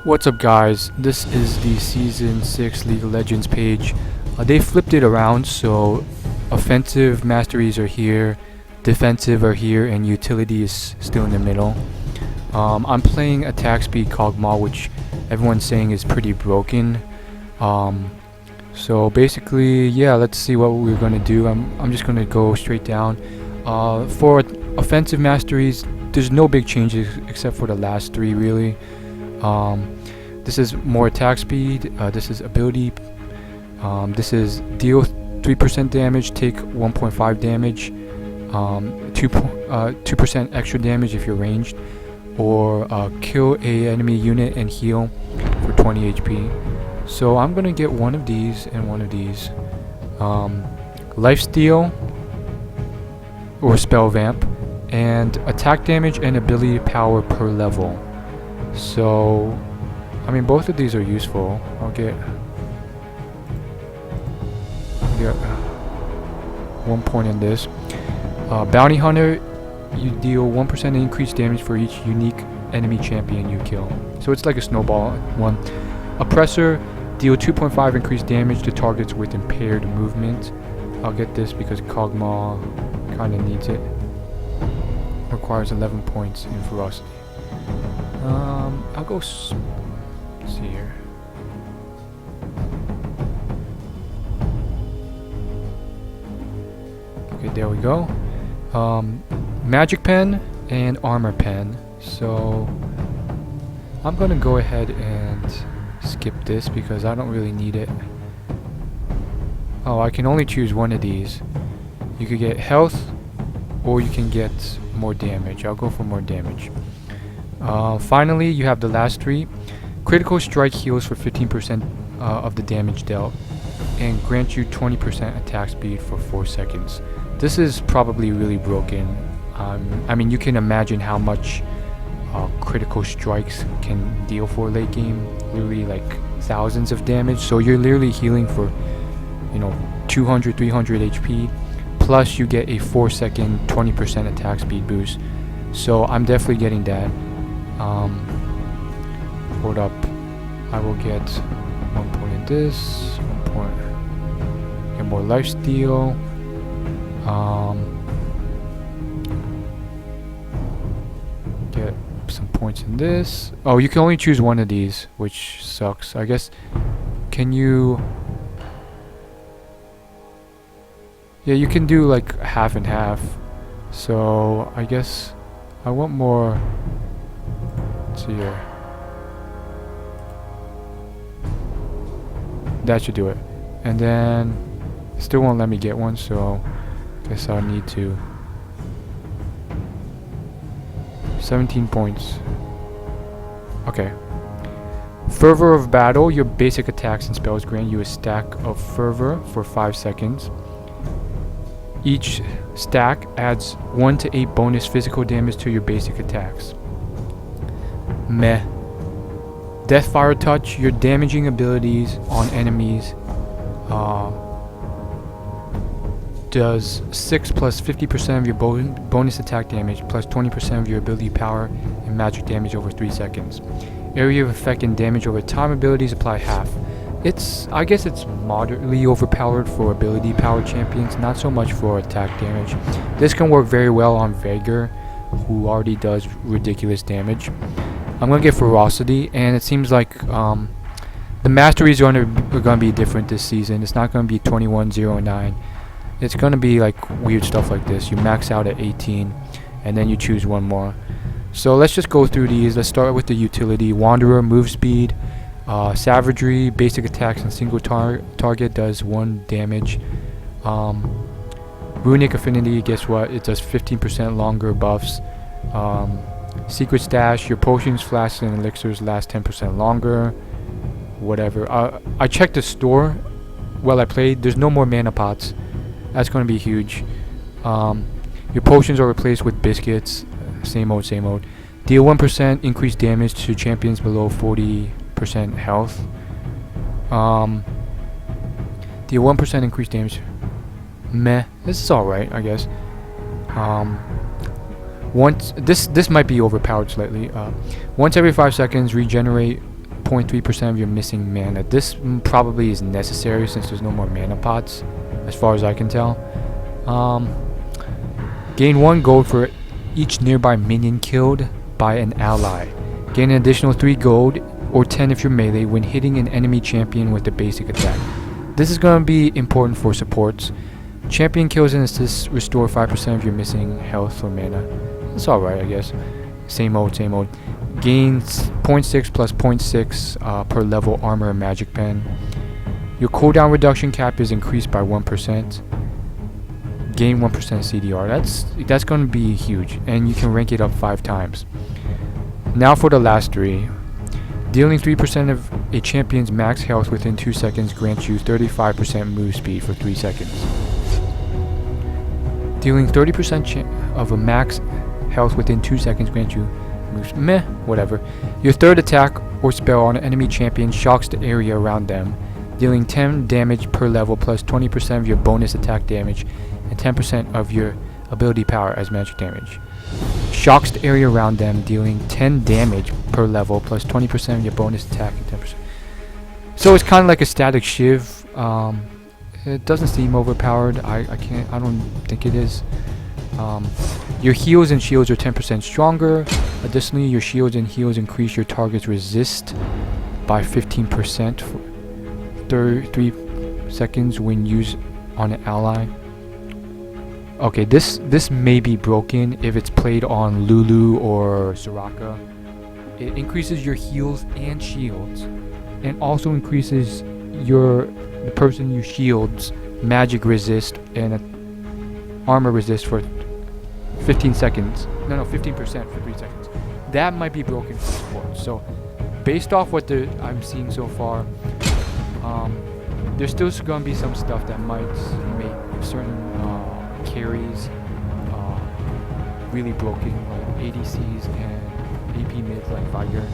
What's up guys, this is the Season 6 League of Legends page. They flipped it around, so offensive masteries are here, defensive are here, and utility is still in the middle. I'm playing attack speed Kog'Maw, which everyone's saying is pretty broken. So basically, yeah, let's see what we're going to do. I'm just going to go straight down. For offensive masteries, there's no big changes except for the last three really. This is more attack speed, this is ability, this is deal 3% damage, take 1.5 damage, 2% extra damage if you're ranged, or kill a enemy unit and heal for 20 HP. So I'm gonna get one of these and one of these. Lifesteal or spell vamp, and attack damage and ability power per level. So I mean, both of these are useful. I'll get 1 point in this. Bounty Hunter, you deal 1% increased damage for each unique enemy champion you kill. So it's like a snowball one. Oppressor, deal 2.5 increased damage to targets with impaired movement. I'll get this because Kog'Maw kind of needs it. Requires 11 points in ferocity. I'll go. Let's see here. Okay, there we go. Magic pen and armor pen. So I'm gonna go ahead and skip this because I don't really need it. Oh, I can only choose one of these. You could get health or you can get more damage. I'll go for more damage. Finally, you have the last three. Critical strike heals for 15% of the damage dealt and grant you 20% attack speed for 4 seconds. This is probably really broken. I mean, you can imagine how much critical strikes can deal for late game. Literally like thousands of damage. So you're literally healing for, 200, 300 HP. Plus you get a 4-second 20% attack speed boost. So I'm definitely getting that. Hold up, I will get 1 point in this, 1 point, get more lifesteal, get some points in this. Oh, you can only choose one of these, which sucks. I guess, can you, yeah, you can do like half and half. So I guess I want more. Let's see here. That should do it. And then still won't let me get one, so guess I'll need to. 17 points. Okay. Fervor of Battle. Your basic attacks and spells grant you a stack of fervor for 5 seconds. Each stack adds 1 to 8 bonus physical damage to your basic attacks. Meh. Deathfire Touch, your damaging abilities on enemies does 6 plus 50% of your bonus attack damage plus 20% of your ability power and magic damage over 3 seconds. Area of effect and damage over time abilities apply half. I guess it's moderately overpowered for ability power champions, not so much for attack damage. This can work very well on Veigar, who already does ridiculous damage. I'm gonna get ferocity, and it seems like the masteries are gonna be different this season. It's not gonna be 2109. It's gonna be like weird stuff like this. You max out at 18, and then you choose one more. So let's just go through these. Let's start with the utility. Wanderer, move speed, savagery, basic attacks and single target does 1 damage. Runic affinity, guess what? It does 15% longer buffs. Secret stash, your potions, flasks, and elixirs last 10% longer. Whatever. I checked the store while I played. There's no more mana pots. That's going to be huge. Your potions are replaced with biscuits. Same mode, same mode. Deal 1% increased damage to champions below 40% health. Deal 1% increased damage. Meh. This is alright, I guess. Once this might be overpowered slightly. Once every 5 seconds, regenerate 0.3% of your missing mana. This probably is necessary since there's no more mana pots, as far as I can tell. Gain 1 gold for each nearby minion killed by an ally. Gain an additional 3 gold or 10 if you're melee when hitting an enemy champion with a basic attack. This is going to be important for supports. Champion kills and assists restore 5% of your missing health or mana. That's alright, I guess. Same old, same old. Gains 0.6 plus 0.6 per level armor and magic pen. Your cooldown reduction cap is increased by 1%. Gain 1% CDR. That's going to be huge, and you can rank it up 5 times. Now for the last 3. Dealing 3% of a champion's max health within 2 seconds grants you 35% move speed for 3 seconds. Dealing 30% of a max health within 2 seconds grants you meh, whatever. Your third attack or spell on an enemy champion shocks the area around them, dealing 10 damage per level plus 20% of your bonus attack damage and 10% of your ability power as magic damage. Shocks the area around them, dealing 10 damage per level plus 20% of your bonus attack and 10%. So it's kind of like a static shiv. It doesn't seem overpowered. I don't think it is. Your heals and shields are 10% stronger. Additionally, your shields and heals increase your target's resist by 15% for 3 seconds when used on an ally. Okay, this may be broken if it's played on Lulu or Soraka. It increases your heals and shields, and also increases the person you shield's magic resist and armor resist for 15 seconds. No, 15% for 3 seconds. That might be broken for support. So, based off what I'm seeing so far, there's still going to be some stuff that might make certain carries really broken, like ADCs and AP mids like Fire.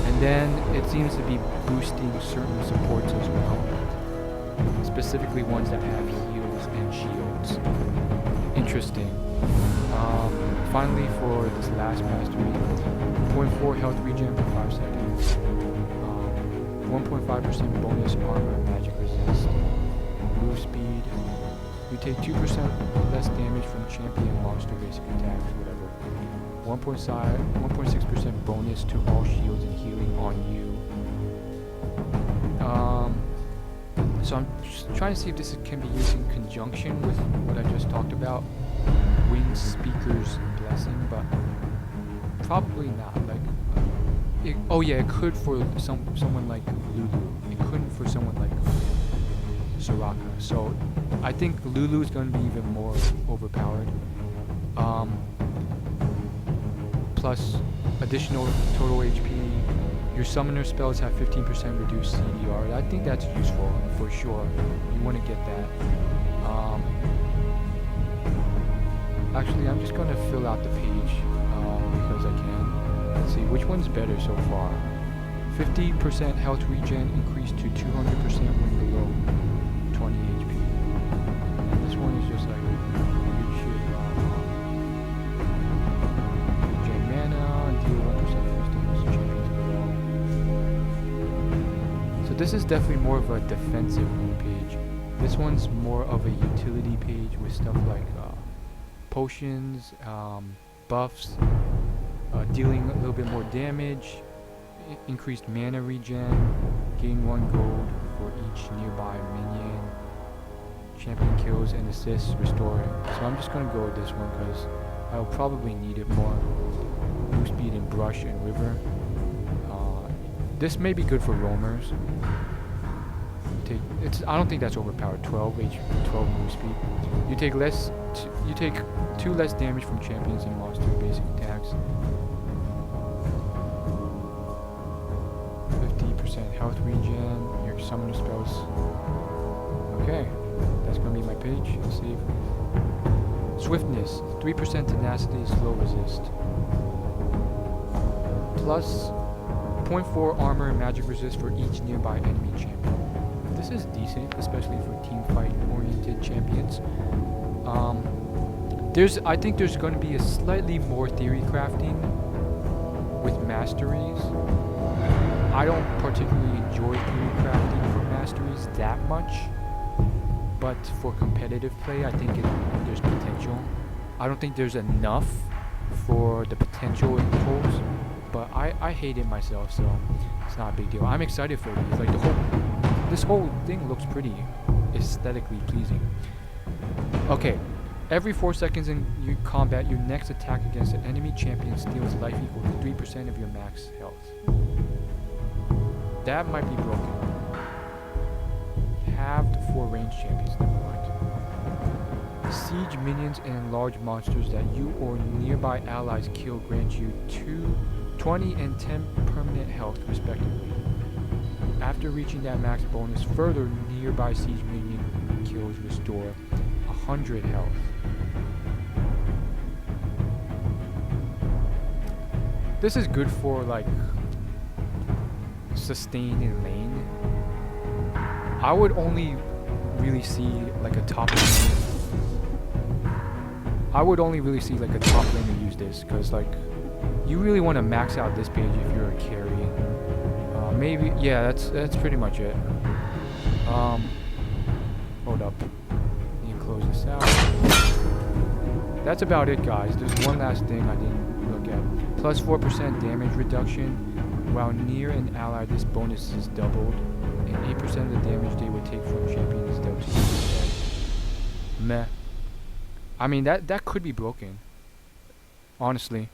And then it seems to be boosting certain supports as well, specifically ones that have heals and shields. Interesting. Finally, for this last mastery, 0.4 health regen for 5 seconds, 1.5% bonus armor and magic resist, move speed. You take 2% less damage from champion monster basic attacks, whatever. 1.6% bonus to all shields and healing on you. So I'm just trying to see if this can be used in conjunction with what I just talked about. Wind Speaker's Blessing, but probably not. Like, it could for someone like Lulu. It couldn't for someone like Soraka. So I think Lulu is going to be even more overpowered. Plus additional total HP. Your summoner spells have 15% reduced CDR. I think that's useful for sure. You want to get that. Actually, I'm just going to fill out the page because I can. Let's see, which one's better so far? 50% health regen increased to 200% when below 20 HP. And this one is just like weird shit. Regen mana, deal 1% increased damage to champions below. So this is definitely more of a defensive page. This one's more of a utility page with stuff like potions, buffs, dealing a little bit more damage, increased mana regen, gain 1 gold for each nearby minion, champion kills and assists restoring. So I'm just going to go with this one because I'll probably need it more. Move speed in brush and river. This may be good for roamers. I don't think that's overpowered. 12 move speed. You take 2 less damage from champions and monster basic attacks. 50% health regen. Your summoner spells. Okay, that's gonna be my page. Let's save. Swiftness. 3% tenacity, slow resist. Plus 0.4 armor and magic resist for each nearby enemy champion. This is decent, especially for team fight oriented champions. I think there's going to be a slightly more theory crafting with masteries. I don't particularly enjoy theory crafting for masteries that much, but for competitive play, I think there's potential. I don't think there's enough for the potential it holds, but I hate it myself, so it's not a big deal. I'm excited for these. Like this whole thing looks pretty aesthetically pleasing. Okay, every 4 seconds in your combat, your next attack against an enemy champion steals life equal to 3% of your max health. That might be broken. Halved for ranged champions, never mind. Siege minions and large monsters that you or nearby allies kill grant you 20 and 10 permanent health respectively. After reaching that max bonus, further nearby siege minion kills restore 100 health. This is good for like sustain in lane. I would only really see like a top laner. I would only really see like a top laner use this, because like you really want to max out this page if you're a carry. Maybe, yeah, that's pretty much it. Hold up. Need to close this out. That's about it, guys. There's one last thing I didn't look at. Plus 4% damage reduction. While near an ally, this bonus is doubled. And 8% of the damage they would take from champion is dealt to you instead. Meh. I mean, that could be broken. Honestly.